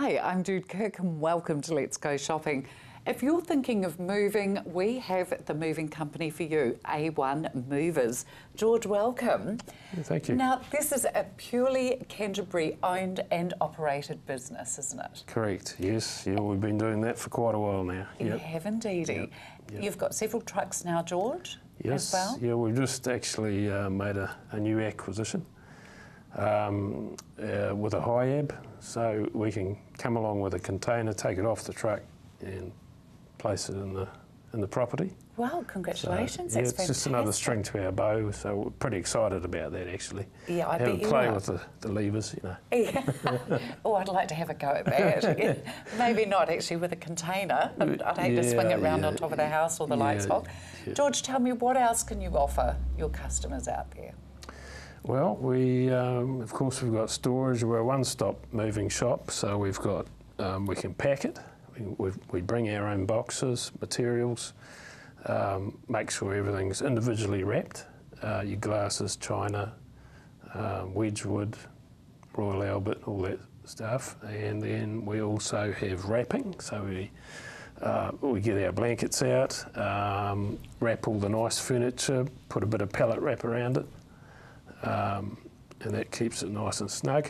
Hi, I'm Jude Kirk and welcome to Let's Go Shopping. If you're thinking of moving, we have the moving company for you, A1 Movers. George, welcome. Thank you. Now, this is a purely Canterbury owned and operated business, isn't it? Correct, yes. Yeah, we've been doing that for quite a while now. You have indeed. Yep. You've got several trucks now, George, yes. as well? Yeah, we've just actually made a new acquisition with a HIAB, so we can come along with a container, take it off the truck and place it in the property. Well, congratulations. So, That's it's just another string to our bow, so we're pretty excited about that actually. Yeah, I bet you play are. with the levers, you know. Yeah. Oh, I'd like to have a go at that. Maybe not actually with a container. I'd hate to swing it around on top of the house or the lights off. Yeah. George, tell me, what else can you offer your customers out there? Well, we of course we've got storage. We're a one-stop moving shop, so we've got we can pack it. We bring our own boxes, materials, make sure everything's individually wrapped. Your glasses, china, Wedgwood, Royal Albert, all that stuff. And then we also have wrapping, so we get our blankets out, wrap all the nice furniture, put a bit of pallet wrap around it, and that keeps it nice and snug.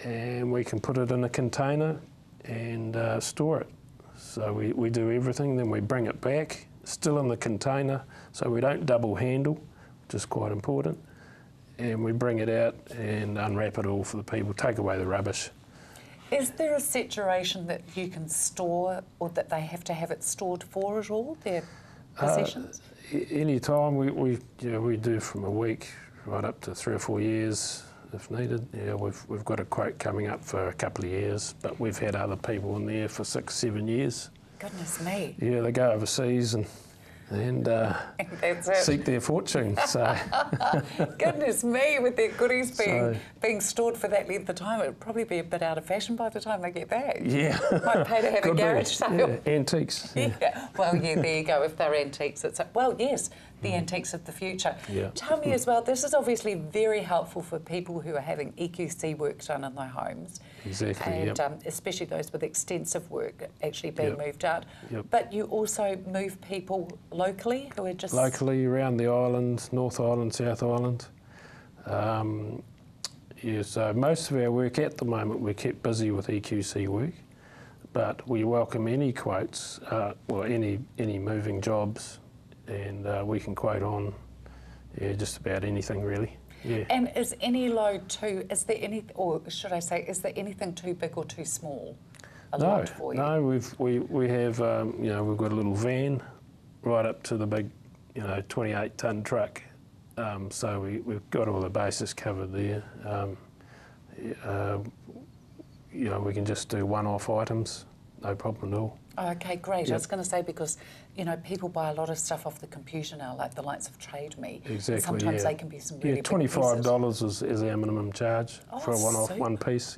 And we can put it in a container and store it. So we do everything, then we bring it back, still in the container, so we don't double handle, which is quite important. And we bring it out and unwrap it all for the people, take away the rubbish. Is there a situation that you can store or that they have to have it stored for at all, their possessions? Any time, we do from a week right up to 3 or 4 years if needed. Yeah, we've got a quote coming up for a couple of years, but we've had other people in there for 6, 7 years. Goodness me. Yeah, they go overseas and seek their fortune. So. Goodness me, with their goodies being stored for that length of time, it would probably be a bit out of fashion by the time they get back. Yeah. Might pay to have a garage sale. Yeah, antiques. Yeah. Well, yeah, there you go. If they're antiques, it's well, yes, the antiques of the future. Yeah. Tell me as well, this is obviously very helpful for people who are having EQC work done in their homes. Exactly, and especially those with extensive work actually being moved out. Yep. But you also move people locally who are just... Locally around the island, North Island, South Island. So most of our work at the moment, we're kept busy with EQC work, but we welcome any quotes, any moving jobs, and we can quote on just about anything really. Yeah. And is any load too, is there any, or should I say, is there anything too big or too small a load for you? No, we have, we've got a little van right up to the big, 28-tonne truck. So we've got all the bases covered there. We can just do one-off items, no problem at all. Okay, great. Yep. I was going to say because, people buy a lot of stuff off the computer now, like the likes of Trade Me. Exactly, sometimes they can be some really big $25 is our minimum charge for a one-off, one piece,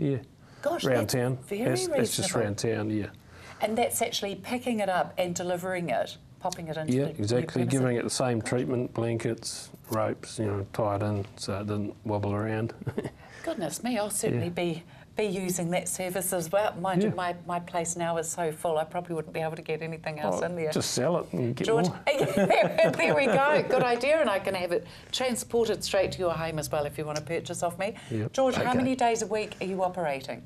Gosh, round town. Very reasonable. That's just round town, yeah. And that's actually picking it up and delivering it, popping it into the exactly, premises. giving it the same treatment, blankets, ropes, tied in so it didn't wobble around. Goodness me, I'll certainly be using that service as well. Mind you, my place now is so full, I probably wouldn't be able to get anything else in there. Just sell it and get George, more. there we go. Good idea, and I can have it transported straight to your home as well if you want to purchase off me. Yep. George, how many days a week are you operating?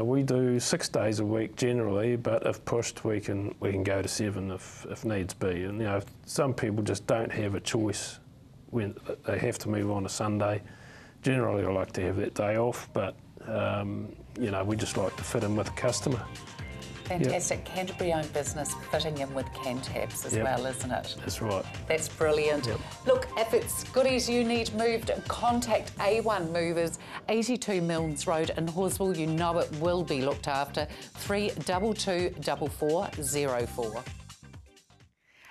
We do 6 days a week generally, but if pushed, we can go to 7 if needs be. And some people just don't have a choice when they have to move on a Sunday. Generally, I like to have that day off, but we just like to fit in with the customer. Fantastic. Yep. Canterbury-owned business fitting in with Cantabs as well, isn't it? That's right. That's brilliant. Yep. Look, if it's goodies you need moved, contact A1 Movers, 82 Milnes Road in Horsville. You know it will be looked after. 322 4404.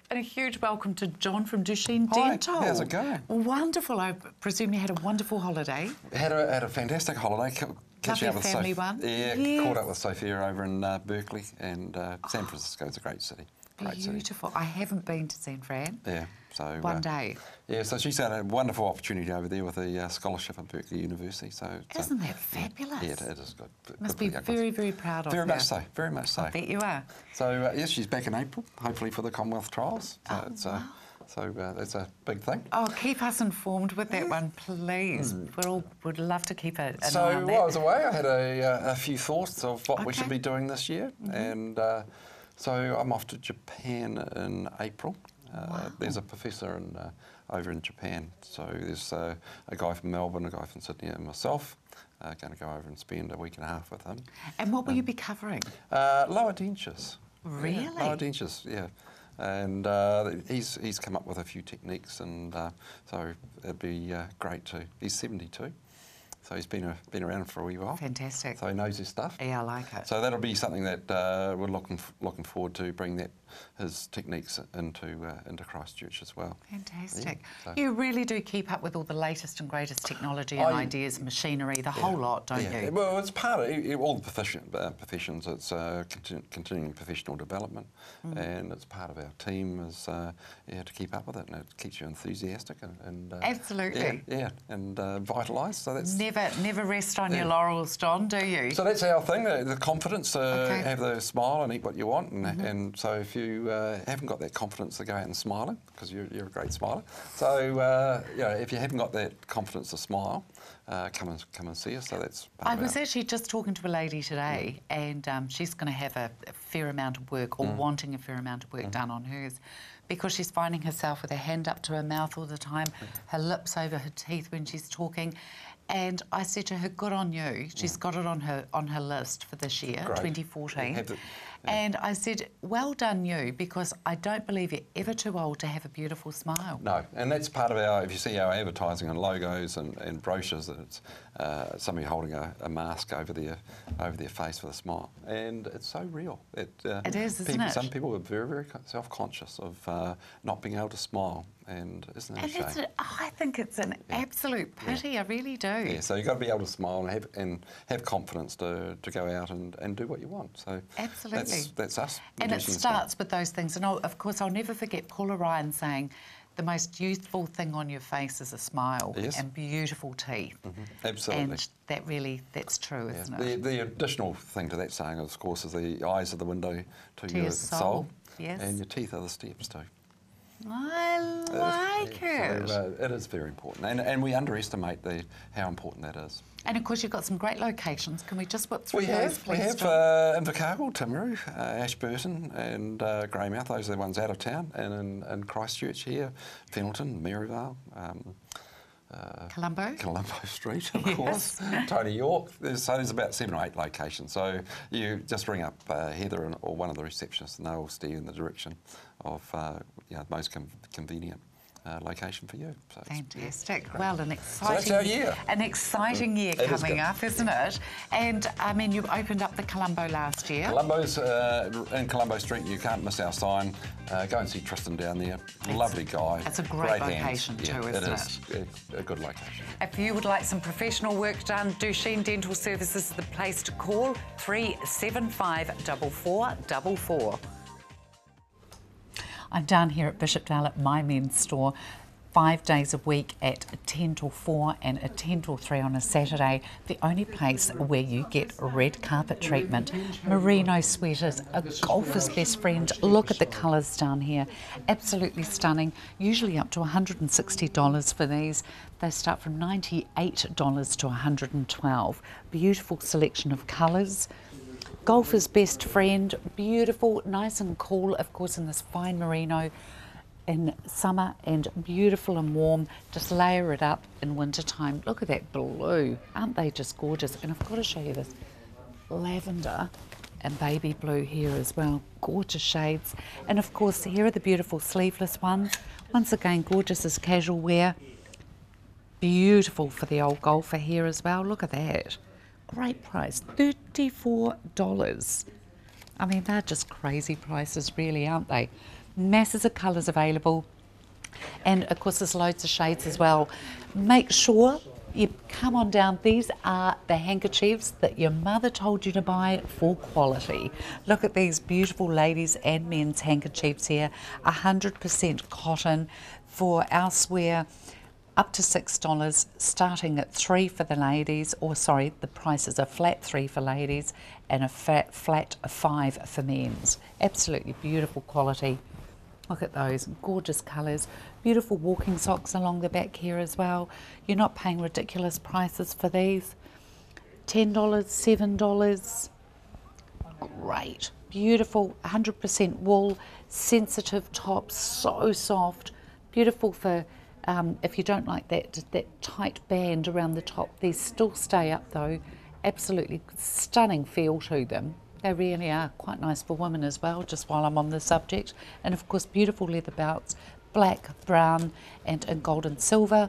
And a huge welcome to John from Duchesne Dental. Hi, how's it going? Wonderful. I presume you had a wonderful holiday. Had a fantastic holiday. Lovely family one. Yeah, caught up with Sophia over in Berkeley, and San Francisco is a great city. Great city. Beautiful. I haven't been to San Fran. Yeah, so One day. Yeah, so she's had a wonderful opportunity over there with a scholarship at Berkeley University. So Isn't that fabulous? Yeah, it is good. Must be very, very proud of Very her. much so. Very much so. I bet you are. So yes, she's back in April, hopefully for the Commonwealth Trials. So Oh, it's wow. that's a big thing. Oh, keep us informed with that one, please. Would love to keep an So eye on that. while I was away, I had a few thoughts of what we should Okay. be doing this year, and so I'm off to Japan in April. There's a professor over in Japan. So there's a guy from Melbourne, a guy from Sydney, and myself. Going to go over and spend a week and a half with him. And what will you be covering? Lower dentures. Really? Yeah, lower dentures, yeah. And he's come up with a few techniques, and so it'd be great too. He's 72, so he's been around for a wee while. Fantastic. So he knows his stuff. Yeah, I like it. So that'll be something that we're looking forward to bring his techniques into Christchurch as well. Fantastic. Yeah, so- You really do keep up with all the latest and greatest technology and ideas, machinery, the whole lot, don't you? Well, it's part of all the professions. It's continuing professional development, and it's part of our team is to keep up with it, and it keeps you enthusiastic and Absolutely. and vitalised. So that's Never rest on your laurels, John, do you? So that's our thing, the confidence to Okay. have the smile and eat what you want. And so if you haven't got that confidence to go out and smiling, because you're a great smiler, so if you haven't got that confidence to smile, come and see us. So that's part I of was our- actually just talking to a lady today, and she's going to have a fair amount of work, or wanting a fair amount of work done on hers, because she's finding herself with her hand up to her mouth all the time, her lips over her teeth when she's talking. And I said to her, good on you. She's got it on her list for this year, Great. 2014. Have the- And I said, well done you, because I don't believe you're ever too old to have a beautiful smile. No, and that's part of our, if you see our advertising and logos and brochures, it's somebody holding a mask over their face with a smile. And it's so real. It is, isn't it? Some people are very, very self-conscious of not being able to smile, and isn't that a And shame? I think it's an absolute pity, I really do. Yeah, so you've got to be able to smile and have confidence to go out and do what you want. So Absolutely. that's us. And it reducing the smile. starts with those things. And of course, I'll never forget Paula Ryan saying, the most youthful thing on your face is a smile. Yes. And beautiful teeth. Absolutely. And that's true, Yeah. isn't it? The additional thing to that saying, of course, is the eyes are the window to your your soul. Yes. and your teeth are the steps too. I like it. So, it is very important, and we underestimate how important that is. And of course, you've got some great locations. Can we just whip through We those, have please, John? Invercargill, Timaru, Ashburton, and Greymouth. Those are the ones out of town, and in Christchurch here, Pendleton, Maryvale. Colombo? Colombo Street, of Yes. course. Tony York. There's about 7 or 8 locations. So you just ring up Heather or one of the receptionists, and they'll steer you in the direction of the most convenient location for you. So it's- Fantastic. Well, an exciting, that's our year. An exciting year It is coming good. up, isn't it? And I mean, you opened up the Colombo last year. Colombo's in Colombo Street. You can't miss our sign. Go and see Tristan down there. Lovely guy. It's a great hands. location Yeah, too, it isn't is. It's a good location. If you would like some professional work done, Duchenne Dental Services is the place to call, 375 4444. I'm down here at Bishopdale at My Men's Store, 5 days a week at 10 till 4 and at 10 till 3 on a Saturday. The only place where you get red carpet treatment, merino sweaters, a golfer's best friend. Look at the colours down here, absolutely stunning. Usually up to $160 for these. They start from $98 to $112. Beautiful selection of colours. Golfer's best friend, beautiful, nice and cool, of course, in this fine merino in summer, and beautiful and warm. Just layer it up in winter time. Look at that blue. Aren't they just gorgeous? And I've got to show you this lavender and baby blue here as well. Gorgeous shades. And of course, here are the beautiful sleeveless ones. Once again, gorgeous as casual wear. Beautiful for the old golfer here as well. Look at that. Great price, $34. I mean, they're just crazy prices, really, aren't they? Masses of colours available. And, of course, there's loads of shades as well. Make sure You come on down. These are the handkerchiefs that your mother told you to buy for quality. Look at these beautiful ladies and men's handkerchiefs here. 100% cotton for elsewhere. Up to $6, starting at $3 for the ladies, or sorry, the price is a flat $3 for ladies and a flat $5 for men's. Absolutely beautiful quality. Look at those gorgeous colours. Beautiful walking socks along the back here as well. You're not paying ridiculous prices for these. $10, $7. Great. Beautiful, 100% wool, sensitive tops, so soft. Beautiful for if you don't like that tight band around the top. These still stay up though. Absolutely stunning feel to them. They really are quite nice for women as well, just while I'm on the subject. And of course, beautiful leather belts, black, brown and gold and silver.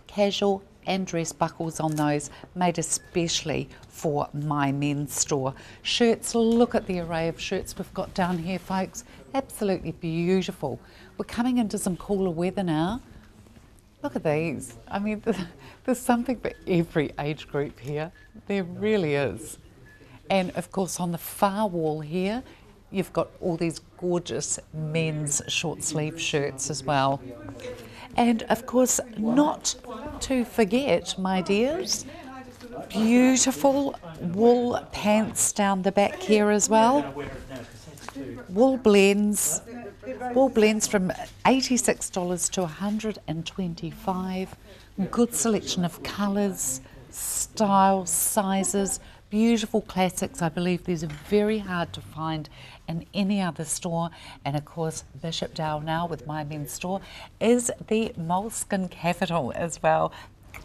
Casual and dress buckles on those, made especially for my men's store. Shirts, look at the array of shirts we've got down here, folks. Absolutely beautiful. We're coming into some cooler weather now. Look at these. I mean, there's something for every age group here. There really is. And of course, on the far wall here, you've got all these gorgeous men's short sleeve shirts as well. And of course, not to forget, my dears, beautiful wool pants down the back here as well. Wool blends from $86 to $125. Good selection of colours, styles, sizes, beautiful classics. I believe these are very hard to find in any other store. And of course, Bishopdale now with My Men's Store is the moleskin capital as well.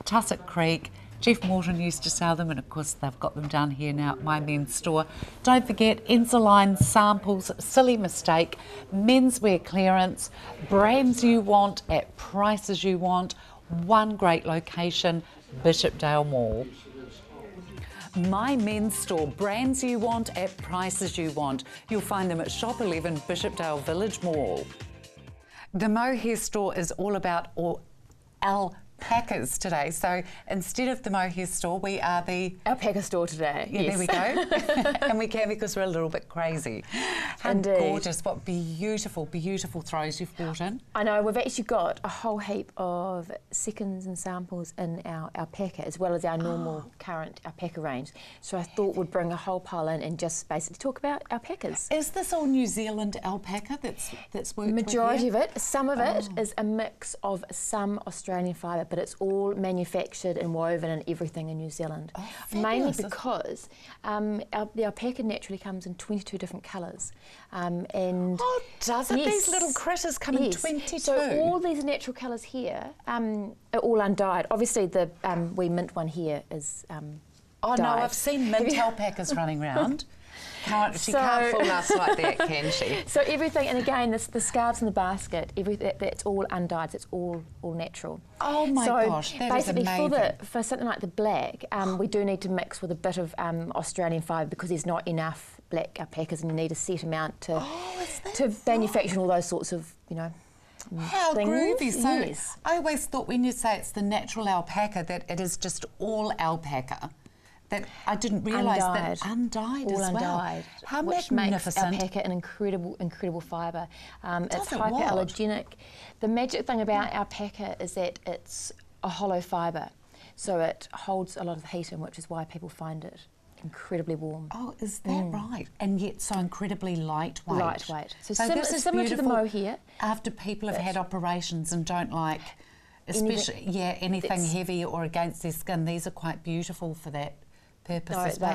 Tussock Creek, Jeff Morton used to sell them, and of course they've got them down here now at My Men's Store. Don't forget, Insuline samples, silly mistake, menswear clearance, brands you want at prices you want, one great location, Bishopdale Mall. My Men's Store, brands you want at prices you want. You'll find them at Shop 11 Bishopdale Village Mall. The Mohair Store is all about alpacas today. So instead of the Mohair Store, we are the alpaca store today. Yeah, yes. There we go. And we can because we're a little bit crazy. And gorgeous, what beautiful, beautiful throws you've brought in. I know, we've actually got a whole heap of seconds and samples in our alpaca, as well as our normal current alpaca range. So I thought we'd bring a whole pile in and just basically talk about alpacas. Is this all New Zealand alpaca that's worked Majority with of it. Some of it is a mix of some Australian fibre, but it's all manufactured and woven and everything in New Zealand. Mainly because the alpaca naturally comes in 22 different colours. And does it? Yes, these little critters come in 22. So all these natural colours here are all undyed. Obviously, the wee mint one here is oh dyed. no, I've seen mint alpacas running around. She can't fool us like that, can she? So everything, and again, the scarves in the basket, that's all undyed. It's all natural. Oh my gosh, that basically is amazing. For something like the black, we do need to mix with a bit of Australian fibre because there's not enough black alpacas, and you need a set amount to manufacture all those sorts of, you know. How things. groovy. So yes. I always thought when you say it's the natural alpaca that it is just all alpaca. That I didn't realise that undyed all as well. Undyed, How which magnificent. makes alpaca an incredible fibre. It's it what? hyperallergenic. The magic thing about alpaca is that it's a hollow fibre, so it holds a lot of heat in, which is why people find it incredibly warm. Oh, is that right? And yet so incredibly lightweight. Lightweight. So this is similar to the mohair. After people have had operations and don't like, especially anything heavy or against their skin, these are quite beautiful for that purpose as well,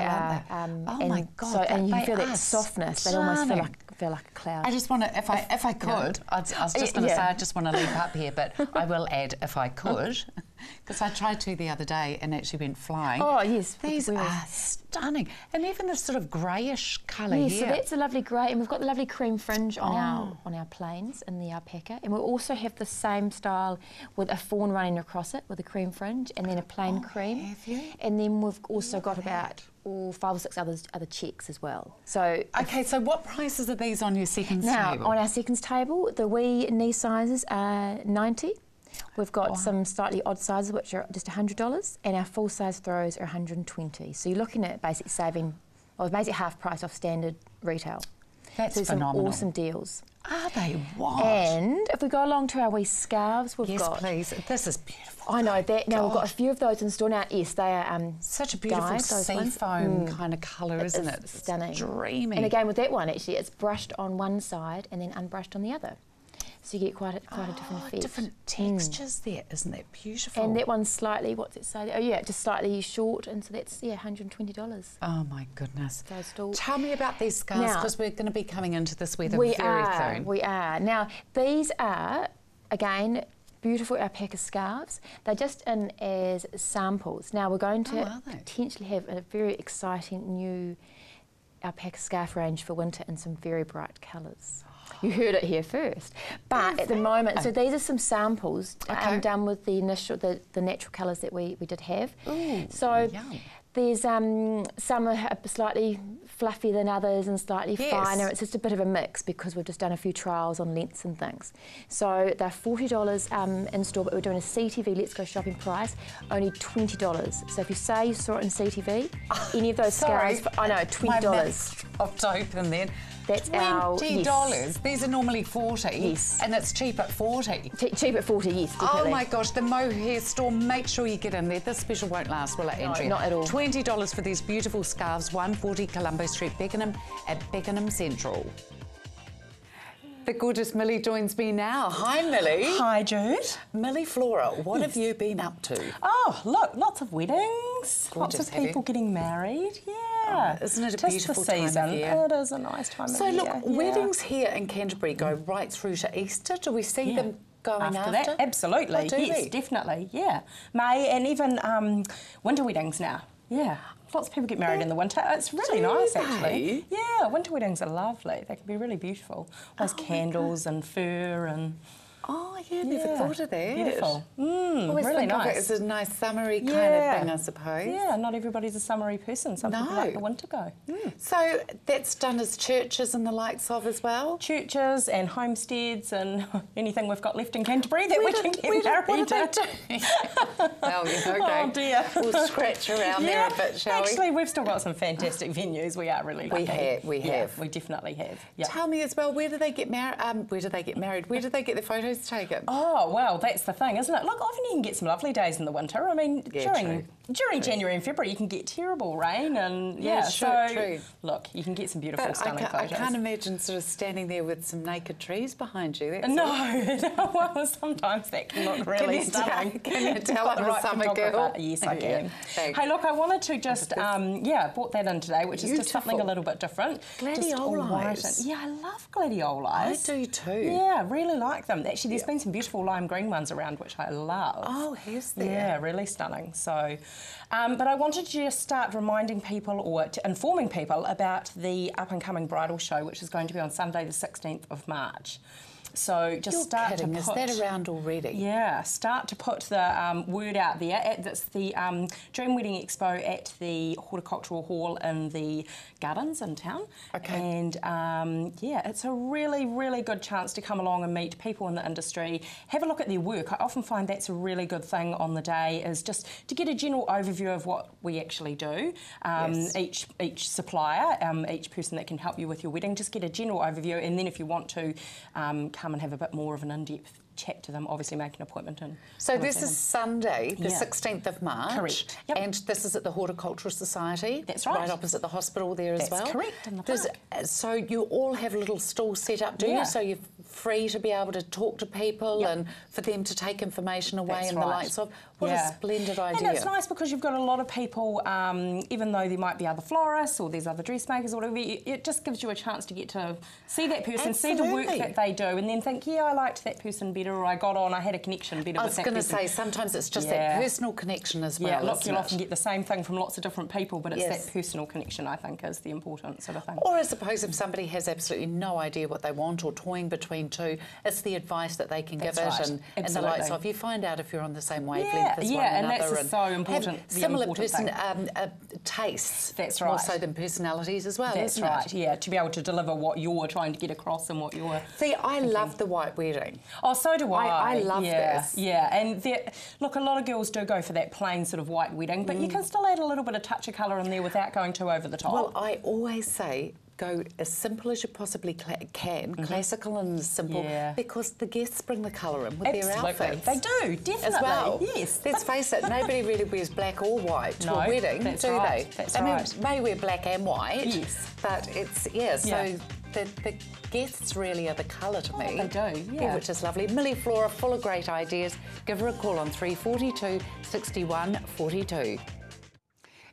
aren't they? Oh my God! So, and you feel that are softness. They almost feel like a cloud. I just want to, if I could, I was just going to say, I just want to leap up here, but I will add if I could, because I tried to the other day and actually went flying. Oh yes, these are stunning, and even this sort of greyish colour here. So that's a lovely grey, and we've got the lovely cream fringe on our plains in the alpaca, and we'll also have the same style with a fawn running across it with a cream fringe, and then a plain cream. Have you? And then we've also got about 5 or 6 other checks as well. So okay, so what prices are these on your seconds now table? on our seconds table, the wee knee sizes are $90. We've got some slightly odd sizes, which are just $100, and our full-size throws are $120. So you're looking at basically saving, well, basically half price off standard retail. That's so phenomenal. Some awesome deals. Are they? What? And if we go along to our wee scarves, we've got... Yes, please. This is beautiful. I know that. Now, we've got a few of those in store now. Yes, they are such a beautiful dyed, seafoam kind of colour, isn't it? It's stunning. It's dreamy. And again, with that one, actually, it's brushed on one side and then unbrushed on the other. So you get quite a different effect. Different textures there. Isn't that beautiful? And that one's slightly, what's it say? Oh, yeah, just slightly short, and so that's, $120. Oh, my goodness. So still... Tell me about these scarves, because we're going to be coming into this weather very soon. We are. Now, these are, again, beautiful alpaca scarves. They're just in as samples. Now, we're going to potentially have a very exciting new alpaca scarf range for winter in some very bright colours. You heard it here first. But at the moment, so these are some samples done with the initial, the natural colours that we did have. Ooh, so yum. There's some are slightly fluffier than others and slightly finer. It's just a bit of a mix because we've just done a few trials on lengths and things. So they're $40 in store, but we're doing a CTV Let's Go Shopping price, only $20. So if you say you saw it in CTV, any of those scarves, I know, $20. My mouth dropped open then. That's $20. Yes. These are normally $40. Yes. And it's cheap at $40. Cheap at $40, yes, definitely. Oh my gosh, the mohair store, make sure you get in there. This special won't last, will it, Andrea? No, not at all. $20 for these beautiful scarves, 140 Colombo Street, Beckenham, at Beckenham Central. The gorgeous Millie joins me now. Hi, Millie. Hi, Jude. Millie Flora, what have you been up to? Oh, look, lots of weddings. Gorgeous, lots of have you? people getting married. Yeah. Oh, isn't it a Tis beautiful the time of season. year? It is a nice time of So year. look, weddings here in Canterbury go right through to Easter. Do we see them going after? that? Absolutely. Oh, do yes, we? definitely. Yeah. May and even winter weddings now. Yeah. Lots of people get married in the winter. It's really nice, actually. Yeah, winter weddings are lovely. They can be really beautiful. Those candles and fur and... Oh, yeah, never thought of that. Beautiful. Always really think of it nice. as a nice summery kind of thing, I suppose. Yeah, not everybody's a summery person. Some people like the winter go. So that's done as churches and the likes of as well? Churches and homesteads and anything we've got left in Canterbury that we can get married What do in. they do? Well, yeah, okay. Oh dear. We'll scratch around there a bit, shall we? Actually, we've still got some fantastic venues. We are really lucky. We have. We definitely have. Yeah. Tell me as well, where do they get married? Where do they get married? Where do they get their photos taken? Oh, well, that's the thing, isn't it? Look, often you can get some lovely days in the winter. I mean, during January and February, you can get terrible rain and, true. Look, you can get some beautiful, But stunning I photos. can't imagine sort of standing there with some naked trees behind you. That's all. No, well, sometimes that can look really stunning. Can you tell I'm a summer girl? Yes, I can. Thanks. Hey, look, I wanted to just, brought that in today, which is just something a Beautiful. little bit different. Gladiolus. Yeah, I love gladiolus. I do too. Yeah, really like them. Actually, there's been some beautiful lime green ones around, which I love. Oh, here's there. Yeah, really stunning. So, but I wanted to just start reminding people or informing people about the up-and-coming bridal show, which is going to be on Sunday the 16th of March. So just You're start kidding. to put... Is that around already? Yeah, start to put the word out there. That's the Dream Wedding Expo at the Horticultural Hall in the Gardens in town. Okay. And it's a really, really good chance to come along and meet people in the industry, have a look at their work. I often find that's a really good thing on the day, is just to get a general overview of what we actually do. Each supplier, each person that can help you with your wedding, just get a general overview, and then if you want to come and have a bit more of an in-depth chat to them, obviously make an appointment. So this is Sunday, the Yeah. 16th of March. Correct. Yep. And this is at the Horticultural Society. That's right. Right opposite the hospital there as well. That's correct, in the Does- park. So you all have little stalls set up, do you? Yeah. So you're free to be able to talk to people Yep. and for them to take information away That's and the right. likes of. What a Yeah. splendid idea. And it's nice because you've got a lot of people, even though there might be other florists or there's other dressmakers or whatever, it just gives you a chance to get to see that person, see the work Absolutely. that they do, and then think, yeah, I liked that person better, or I had a connection better I with was that going to person. say, sometimes it's just Yeah. that personal connection as well, Yeah, look, isn't you'll it? often get the same thing from lots of different people, but it's Yes. that personal connection, I think, is the important sort of thing. Or I suppose if somebody has absolutely no idea what they want or toying between two, it's the advice that they can That's give right. it and the likes of. You find out if you're on the same wavelength as one and another. that's so important. Have the similar important thing. tastes. That's More right. so than personalities as well, That's isn't right, it? yeah, to be able to deliver what you're trying to get across and what you're... See, I love the white wedding. Oh, so So do I. I love this. Yeah, and look, a lot of girls do go for that plain sort of white wedding, but you can still add a little bit of touch of colour in there without going too over the top. Well, I always say go as simple as you possibly can, classical and simple, because the guests bring the colour in with their outfits. They do, definitely. As well. Yes. Let's face it, nobody really wears black or white to a wedding, that's do right. they? That's I mean, right. may wear black and white, Yes. but it's, so the guests really are the colour to me. They do, yeah. Which is lovely. Millie Flora, full of great ideas. Give her a call on 342 61 42.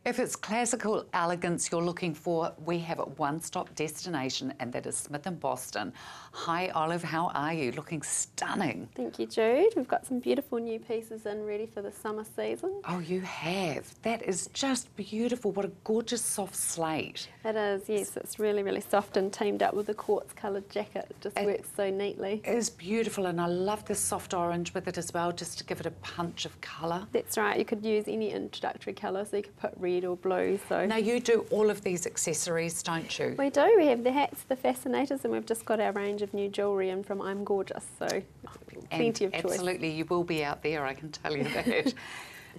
If it's classical elegance you're looking for, we have a one-stop destination, and that is Smith & Boston. Hi, Olive, how are you? Looking stunning. Thank you, Jude. We've got some beautiful new pieces in ready for the summer season. Oh, you have. That is just beautiful. What a gorgeous soft slate. It is, yes. It's really, really soft and teamed up with the quartz-coloured jacket. It just works so neatly. It is beautiful, and I love this soft orange with it as well, just to give it a punch of colour. That's right. You could use any introductory colour, so you could put red or blue. So now, you do all of these accessories, don't you? we do. We have the hats, the fascinators, and we've just got our range of new jewellery in from I'm Gorgeous, so plenty of choice. Absolutely, you will be out there, I can tell you that.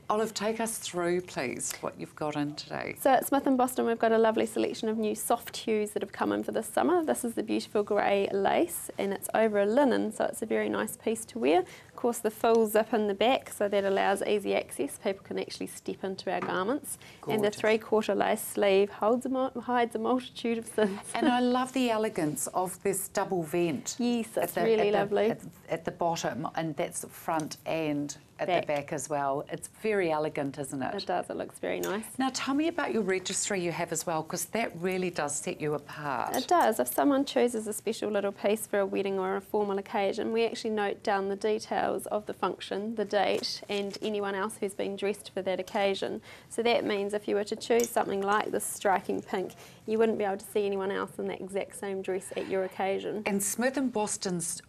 Olive, take us through, please, what you've got in today. So at Smith & Boston, we've got a lovely selection of new soft hues that have come in for this summer. This is the beautiful grey lace, and it's over a linen, so it's a very nice piece to wear. Of course, the full zip in the back, so that allows easy access. People can actually step into our garments. Gorgeous. And the three-quarter lace sleeve hides a multitude of sins. And I love the elegance of this double vent. Yes, it's really lovely. At the bottom, and that's the front and at the back as well. It's very elegant, isn't it? It does, it looks very nice. Now tell me about your registry you have as well, because that really does set you apart. It does. If someone chooses a special little piece for a wedding or a formal occasion, we actually note down the details of the function, the date, and anyone else who's been dressed for that occasion. So that means if you were to choose something like this striking pink, you wouldn't be able to see anyone else in that exact same dress at your occasion. And Smith & Boston's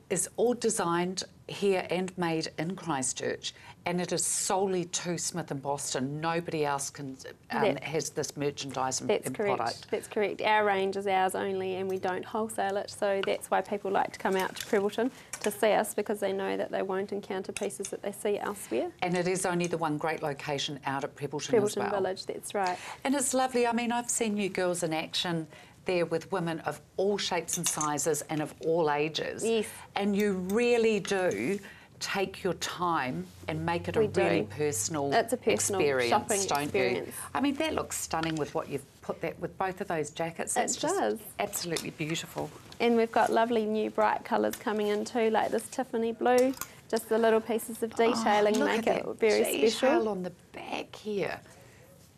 is all designed here and made in Christchurch, and it is solely to Smith & Boston. Nobody else can has this merchandise and product. That's correct. Our range is ours only, and we don't wholesale it, so that's why people like to come out to Prebbleton to see us, because they know that they won't encounter pieces that they see elsewhere. And it is only the one great location out at Prebbleton as well. Prebbleton Village, that's right. And it's lovely. I mean, I've seen you girls in action there with women of all shapes and sizes and of all ages. Yes. And you really do take your time and make it a really personal It's a personal experience, shopping don't experience. you? I mean, that looks stunning with what you've put that with both of those jackets. It does. Absolutely beautiful. And we've got lovely new bright colours coming in too, like this Tiffany blue. Just the little pieces of detailing make it very special. Detail on the back here.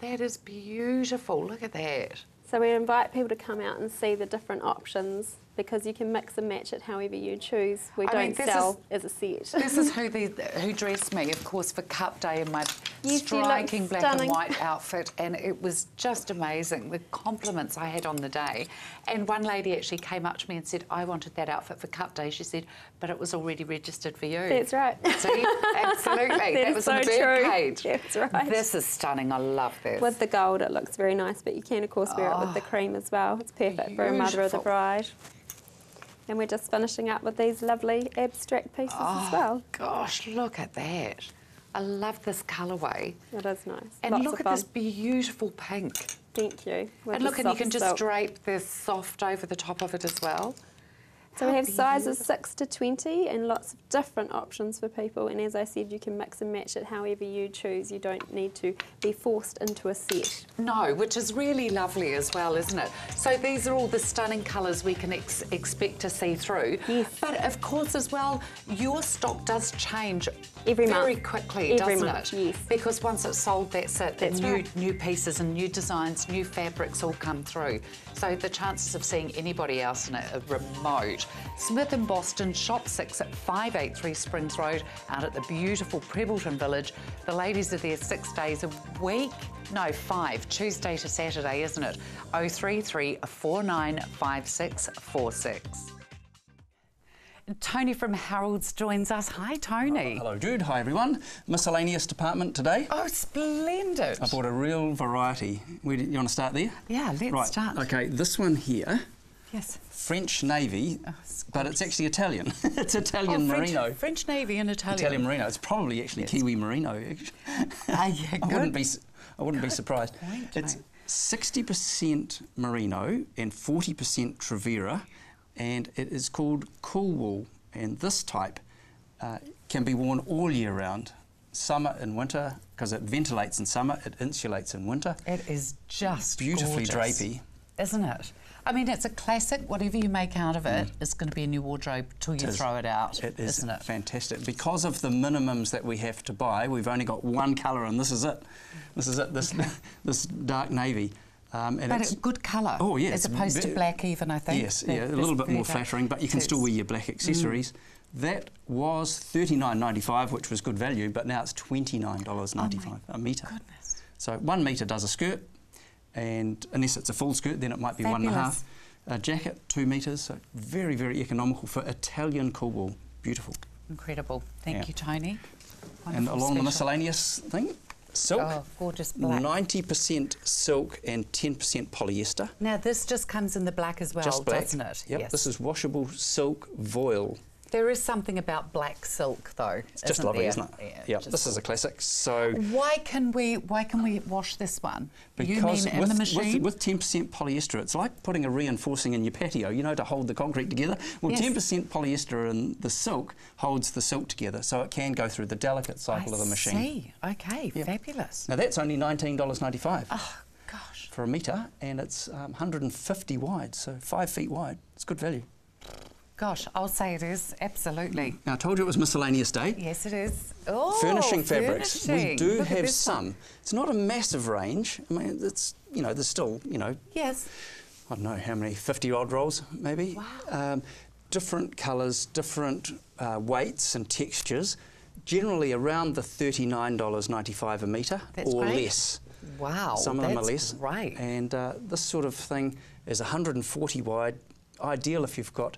That is beautiful. Look at that. So we invite people to come out and see the different options, because you can mix and match it however you choose. We don't sell as a set. This is who dressed me, of course, for Cup Day in my striking black and white outfit, and it was just amazing, the compliments I had on the day. And one lady actually came up to me and said, I wanted that outfit for Cup Day. She said, but it was already registered for you. That's right. See? Absolutely. That was so on the true. page. That's right. This is stunning. I love this. With the gold, it looks very nice, but you can, of course, wear it with the cream as well. It's perfect for a mother or the bride. And we're just finishing up with these lovely abstract pieces as well. Gosh, look at that. I love this colourway. It is nice. And Lots look of at fun. this beautiful pink. Thank you. And look, and you can just drape this soft over the top of it as well. So we have sizes 6 to 20 and lots of different options for people. And as I said, you can mix and match it however you choose. You don't need to be forced into a set. No, which is really lovely as well, isn't it? So these are all the stunning colours we can expect to see through. Yes. But of course as well, your stock does change Every very month. quickly, Every doesn't month, it? yes. Because once it's sold, that's it. That's New pieces and new designs, new fabrics all come through. So the chances of seeing anybody else in it are remote. Smith & Boston, Shop 6 at 583 Springs Road, out at the beautiful Prebbleton Village. The ladies are there 6 days a week. No, 5, Tuesday to Saturday, isn't it? 033 495646. Tony from Harold's joins us. Hi, Tony. Hello, Jude. Hi, everyone. Miscellaneous department today. Oh, splendid. I bought a real variety. You want to start there? Yeah, let's start. Okay, this one here Yes. French Navy, but it's actually Italian. It's Italian merino. French Navy and Italian. Italian merino. It's probably actually Kiwi merino. Yeah, I wouldn't be surprised. Point, It's 60% merino and 40% Trevera, and it is called cool wool. And this type can be worn all year round, summer and winter, because it ventilates in summer, it insulates in winter. It is just beautifully gorgeous, drapey, isn't it? I mean, it's a classic. Whatever you make out of it is going to be in your wardrobe till you throw it out. It is, isn't it? fantastic. Because of the minimums that we have to buy, we've only got one colour, and this is it. This is it. This dark navy. And but it's good colour. Oh yeah, as opposed to black, even I think. Yes, yeah, a little bit more flattering, but you can still wear your black accessories. That was $39.95, which was good value, but now it's $29.95 a metre. Goodness. So 1 metre does a skirt, and unless it's a full skirt, then it might be Fabulous. 1.5. A jacket, 2 metres, so very, very economical for Italian cool wool. Beautiful. Incredible. Thank you, Tony. And Wonderful, along the special. miscellaneous thing, silk. Oh, gorgeous black. 90% silk and 10% polyester. Now, this just comes in the black as well, Just black. doesn't it? Yep, Yes. this is washable silk voile. There is something about black silk, though. It's just lovely, there? isn't it? Yeah, Yep, just this is a classic. So Why can we wash this one? You because mean in the machine? with 10% polyester, it's like putting a reinforcing in your patio, you know, to hold the concrete together. Well, Yes. 10% polyester in the silk holds the silk together, so it can go through the delicate cycle of a machine. See. Okay, fabulous. Now that's only $19.95 Oh, gosh. for a metre, and it's 150 wide, so 5 feet wide. It's good value. Gosh, I'll say it is, absolutely. Now I told you it was miscellaneous day. Yes, it is. Oh, Furnishing fabrics. We furnishing. do Look at have this some. one. It's not a massive range. I mean, it's, you know, there's still, you know, Yes. I don't know how many, 50 odd rolls maybe. Wow. Different colours, different weights and textures, generally around the $39.95 a metre or great. less. Wow, Some of them are that's less. great. And this sort of thing is 140 wide, ideal if you've got,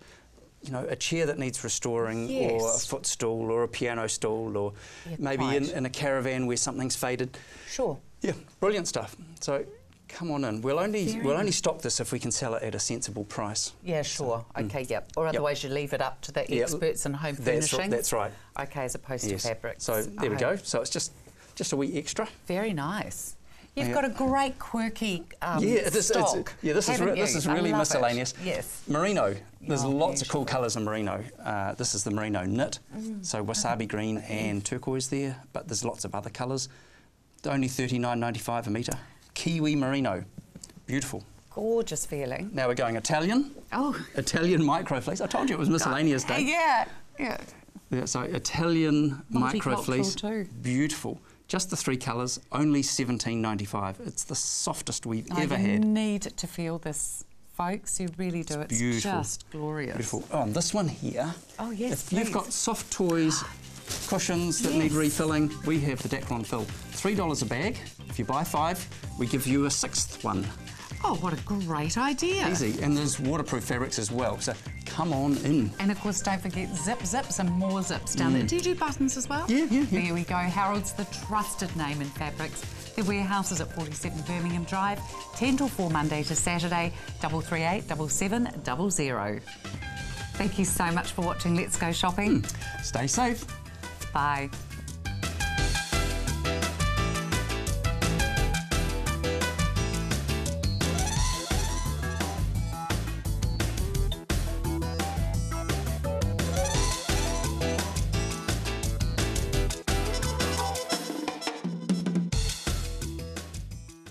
you know, a chair that needs restoring, or a Yes. footstool or a piano stool, or Yeah, maybe quite. in a caravan where something's faded. Sure. Yeah, brilliant stuff. So come on in. We'll only stock this if we can sell it at a sensible price. Yeah, sure. Okay, yep. Or otherwise you leave it up to the Yeah, experts in home that's furnishing. That's right. Okay, as opposed Yes. to fabrics. So there we go. So it's just a wee extra. Very nice. You've Yeah. got a great quirky stock. This haven't you? is I really love it. miscellaneous. Yes. Merino. There's Oh, lots of cool beautiful. colours in merino. This is the merino knit. So wasabi green and turquoise there, but there's lots of other colours. Only $39.95 a metre. Kiwi merino. Beautiful. Gorgeous feeling. Now we're going Italian. Oh. Italian microfleece. I told you it was miscellaneous day. Yeah, yeah. Yeah, so Italian Multicultural microfleece. too. Beautiful. Just the 3 colours, only $17.95. It's the softest we've ever You had. need to feel this, folks. You really do. It's beautiful. just glorious. Beautiful. Oh, and this one here. Oh, yes, If you've please. got soft toys, cushions that need Yes. refilling, we have the Daclon Fill. $3 a bag. If you buy 5, we give you a 6th one. Oh, what a great idea. Easy. And there's waterproof fabrics as well, so come on in. And of course, don't forget zips and more zips down there. Do you do buttons as well? Yeah. There we go. Harold's the trusted name in fabrics. Their warehouse is at 47 Birmingham Drive, 10 till 4 Monday to Saturday, 338 7700. Thank you so much for watching Let's Go Shopping. Stay safe. Bye.